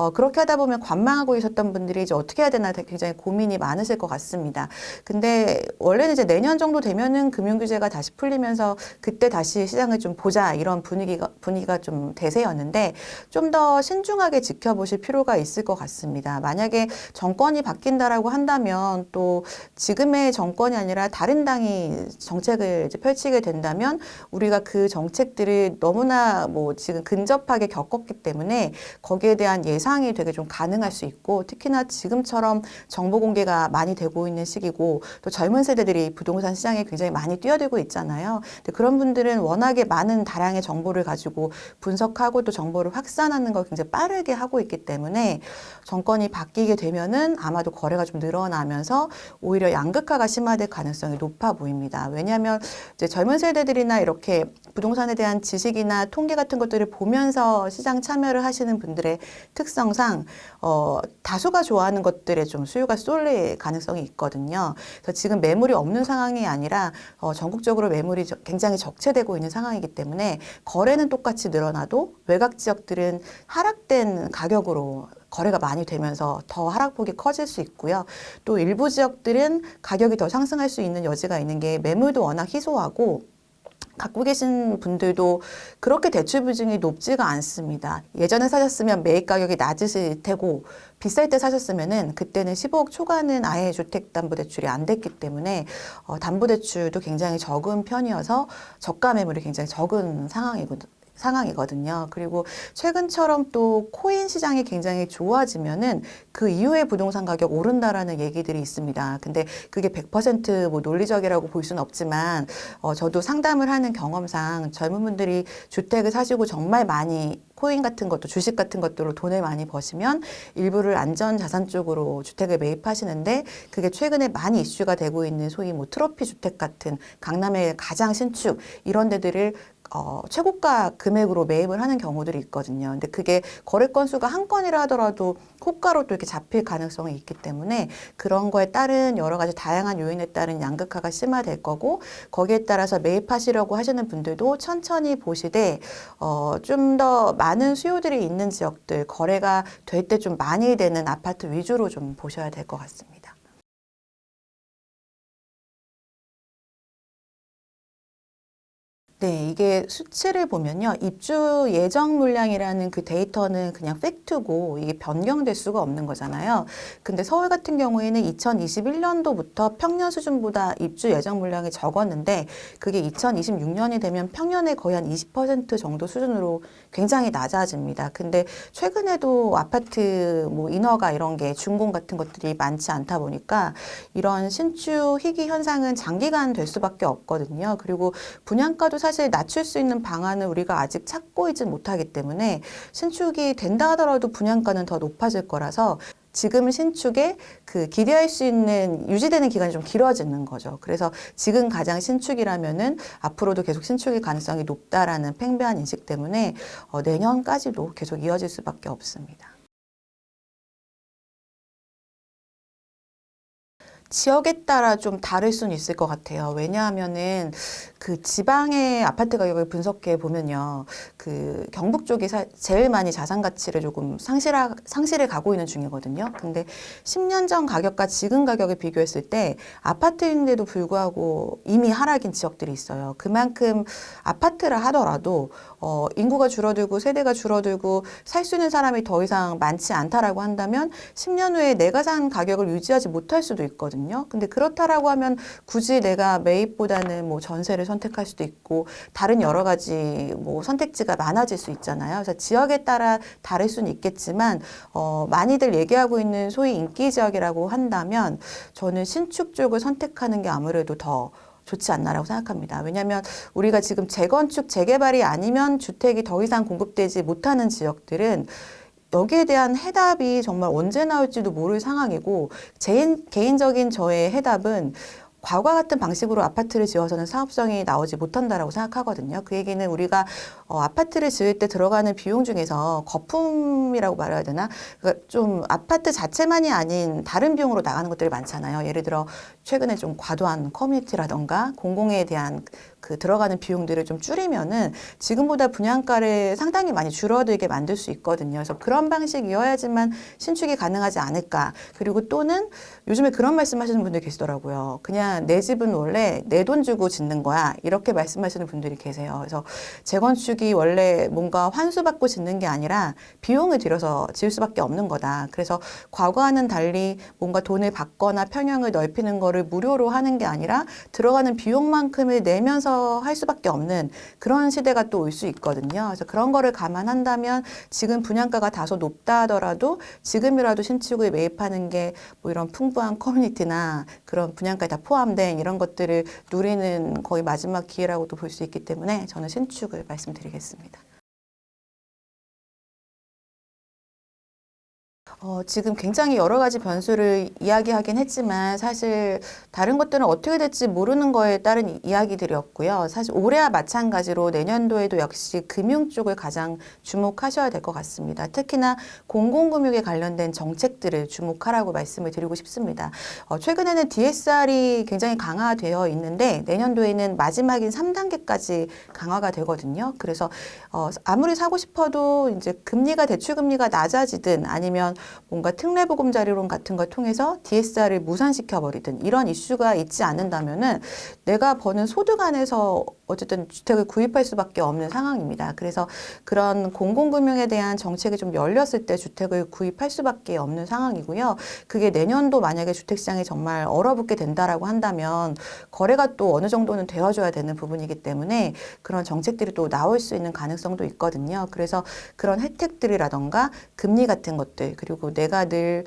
그렇게 하다 보면 관망하고 계셨던 분들이 이제 어떻게 해야 되나 굉장히 고민이 많으실 것 같습니다. 근데 원래는 이제 내년 정도 되면은 금융규제가 다시 풀리면서 그때 다시 시장을 좀 보자 이런 분위기가 좀 대세였는데 좀 더 신중하게 지켜보실 필요가 있을 것 같습니다. 만약에 정권이 바뀐다라고 한다면 또 지금의 정권이 아니라 다른 당이 정책을 이제 펼치게 된다면 우리가 그 정책들을 너무나 뭐 지금 근접하게 겪었기 때문에 거기에 대한 예상이 되게 좀 가능할 수 있고 특히나 지금처럼 정보 공개가 많이 되고 있는 시기고 또 젊은 세대들이 부동산 시장에 굉장히 많이 뛰어들고 있잖아요. 근데 그런 분들은 워낙에 많은 다량의 정보를 가지고 분석하고 또 정보를 확산하는 걸 굉장히 빠르게 하고 있기 때문에 정권이 바뀌게 되면은 아마도 거래가 좀 늘어나면서 오히려 양극화가 심화될 가능성이 높아 보입니다. 왜냐하면 이제 젊은 세대들이나 이렇게 부동산에 대한 지식이나 통계 같은 것들을 보면서 시장 참여를 하시는 분들의 특성상 다수가 좋아하는 것들에 좀 수요가 쏠릴 가능성이 있거든요. 그래서 지금 매물이 없는 상황이 아니라 전국적으로 매물이 굉장히 적체되고 있는 상황이기 때문에 거래는 똑같이 늘어나도 외곽 지역들은 하락된 가격으로 거래가 많이 되면서 더 하락폭이 커질 수 있고요. 또 일부 지역들은 가격이 더 상승할 수 있는 여지가 있는 게 매물도 워낙 희소하고 갖고 계신 분들도 그렇게 대출 비중이 높지가 않습니다. 예전에 사셨으면 매입 가격이 낮으실 테고 비쌀 때 사셨으면은 그때는 15억 초과는 아예 주택담보대출이 안 됐기 때문에 담보대출도 굉장히 적은 편이어서 저가 매물이 굉장히 적은 상황이거든요. 그리고 최근처럼 또 코인 시장이 굉장히 좋아지면은 그 이후에 부동산 가격 오른다라는 얘기들이 있습니다. 근데 그게 100% 논리적이라고 볼 수는 없지만 저도 상담을 하는 경험상 젊은 분들이 주택을 사시고 정말 많이 코인 같은 것도 주식 같은 것들로 돈을 많이 버시면 일부를 안전 자산 쪽으로 주택을 매입하시는데 그게 최근에 많이 이슈가 되고 있는 소위 뭐 트로피 주택 같은 강남의 가장 신축 이런 데들을 최고가 금액으로 매입을 하는 경우들이 있거든요. 근데 그게 거래 건수가 한 건이라 하더라도 호가로 또 이렇게 잡힐 가능성이 있기 때문에 그런 거에 따른 여러 가지 다양한 요인에 따른 양극화가 심화될 거고 거기에 따라서 매입하시려고 하시는 분들도 천천히 보시되 좀 더 많은 수요들이 있는 지역들 거래가 될 때 좀 많이 되는 아파트 위주로 좀 보셔야 될 것 같습니다. 네, 이게 수치를 보면요. 입주 예정 물량이라는 그 데이터는 그냥 팩트고 이게 변경될 수가 없는 거잖아요. 근데 서울 같은 경우에는 2021년도부터 평년 수준보다 입주 예정 물량이 적었는데 그게 2026년이 되면 평년에 거의 한 20% 정도 수준으로 굉장히 낮아집니다. 근데 최근에도 아파트 뭐 인허가 이런 게 준공 같은 것들이 많지 않다 보니까 이런 신축 희귀 현상은 장기간 될 수밖에 없거든요. 그리고 분양가도 사실 낮출 수 있는 방안을 우리가 아직 찾고 있지 못하기 때문에 신축이 된다 하더라도 분양가는 더 높아질 거라서 지금 신축에 그 기대할 수 있는 유지되는 기간이 좀 길어지는 거죠. 그래서 지금 가장 신축이라면은 앞으로도 계속 신축일 가능성이 높다라는 팽배한 인식 때문에 내년까지도 계속 이어질 수밖에 없습니다. 지역에 따라 좀 다를 수는 있을 것 같아요. 왜냐하면은 그 지방의 아파트 가격을 분석해 보면요. 그 경북 쪽이 제일 많이 자산 가치를 조금 상실해 가고 있는 중이거든요. 근데 10년 전 가격과 지금 가격을 비교했을 때 아파트인데도 불구하고 이미 하락인 지역들이 있어요. 그만큼 아파트라 하더라도 인구가 줄어들고 세대가 줄어들고 살 수 있는 사람이 더 이상 많지 않다라고 한다면 10년 후에 내가 산 가격을 유지하지 못할 수도 있거든요. 근데 그렇다라고 하면 굳이 내가 매입보다는 뭐 전세를 선택할 수도 있고 다른 여러 가지 뭐 선택지가 많아질 수 있잖아요. 그래서 지역에 따라 다를 수는 있겠지만 많이들 얘기하고 있는 소위 인기 지역이라고 한다면 저는 신축 쪽을 선택하는 게 아무래도 더 좋지 않나라고 생각합니다. 왜냐하면 우리가 지금 재건축, 재개발이 아니면 주택이 더 이상 공급되지 못하는 지역들은 여기에 대한 해답이 정말 언제 나올지도 모를 상황이고 개인적인 저의 해답은 과거와 같은 방식으로 아파트를 지어서는 사업성이 나오지 못한다라고 생각하거든요. 그 얘기는 우리가 아파트를 지을 때 들어가는 비용 중에서 거품이라고 말해야 되나? 그러니까 좀 아파트 자체만이 아닌 다른 비용으로 나가는 것들이 많잖아요. 예를 들어 최근에 좀 과도한 커뮤니티라던가 공공에 대한 그 들어가는 비용들을 좀 줄이면은 지금보다 분양가를 상당히 많이 줄어들게 만들 수 있거든요. 그래서 그런 방식이어야지만 신축이 가능하지 않을까. 그리고 또는 요즘에 그런 말씀하시는 분들 계시더라고요. 그냥 내 집은 원래 내 돈 주고 짓는 거야. 이렇게 말씀하시는 분들이 계세요. 그래서 재건축이 원래 뭔가 환수받고 짓는 게 아니라 비용을 들여서 지을 수밖에 없는 거다. 그래서 과거와는 달리 뭔가 돈을 받거나 평형을 넓히는 거를 무료로 하는 게 아니라 들어가는 비용만큼을 내면서 할 수밖에 없는 그런 시대가 또 올 수 있거든요. 그래서 그런 거를 감안한다면 지금 분양가가 다소 높다 하더라도 지금이라도 신축을 매입하는 게 뭐 이런 풍부한 커뮤니티나 그런 분양가에 다 포함된 이런 것들을 누리는 거의 마지막 기회라고도 볼 수 있기 때문에 저는 신축을 말씀드리겠습니다. 지금 굉장히 여러 가지 변수를 이야기하긴 했지만 사실 다른 것들은 어떻게 될지 모르는 거에 따른 이야기들이었고요. 사실 올해와 마찬가지로 내년도에도 역시 금융 쪽을 가장 주목하셔야 될 것 같습니다. 특히나 공공금융에 관련된 정책들을 주목하라고 말씀을 드리고 싶습니다. 최근에는 DSR이 굉장히 강화되어 있는데 내년도에는 마지막인 3단계까지 강화가 되거든요. 그래서 아무리 사고 싶어도 이제 금리가 대출 금리가 낮아지든 아니면 뭔가 특례보금자리론 같은 걸 통해서 DSR을 무산시켜 버리든 이런 이슈가 있지 않는다면은 내가 버는 소득 안에서 어쨌든 주택을 구입할 수밖에 없는 상황입니다. 그래서 그런 공공금융에 대한 정책이 좀 열렸을 때 주택을 구입할 수밖에 없는 상황이고요. 그게 내년도 만약에 주택시장이 정말 얼어붙게 된다라고 한다면 거래가 또 어느 정도는 되어줘야 되는 부분이기 때문에 그런 정책들이 또 나올 수 있는 가능성도 있거든요. 그래서 그런 혜택들이라던가 금리 같은 것들 그리고 내가 늘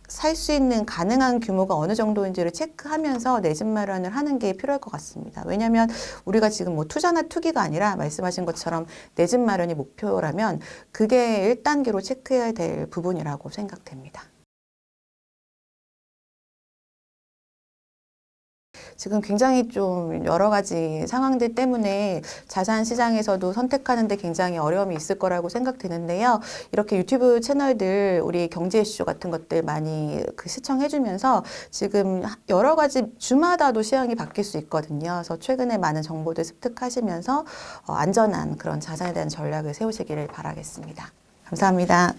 살 수 있는 가능한 규모가 어느 정도인지를 체크하면서 내 집 마련을 하는 게 필요할 것 같습니다. 왜냐하면 우리가 지금 뭐 투자나 투기가 아니라 말씀하신 것처럼 내 집 마련이 목표라면 그게 1단계로 체크해야 될 부분이라고 생각됩니다. 지금 굉장히 좀 여러 가지 상황들 때문에 자산 시장에서도 선택하는데 굉장히 어려움이 있을 거라고 생각되는데요. 이렇게 유튜브 채널들 우리 경제 이슈 같은 것들 많이 시청해주면서 지금 여러 가지 주마다도 시황이 바뀔 수 있거든요. 그래서 최근에 많은 정보들 습득하시면서 안전한 그런 자산에 대한 전략을 세우시기를 바라겠습니다. 감사합니다.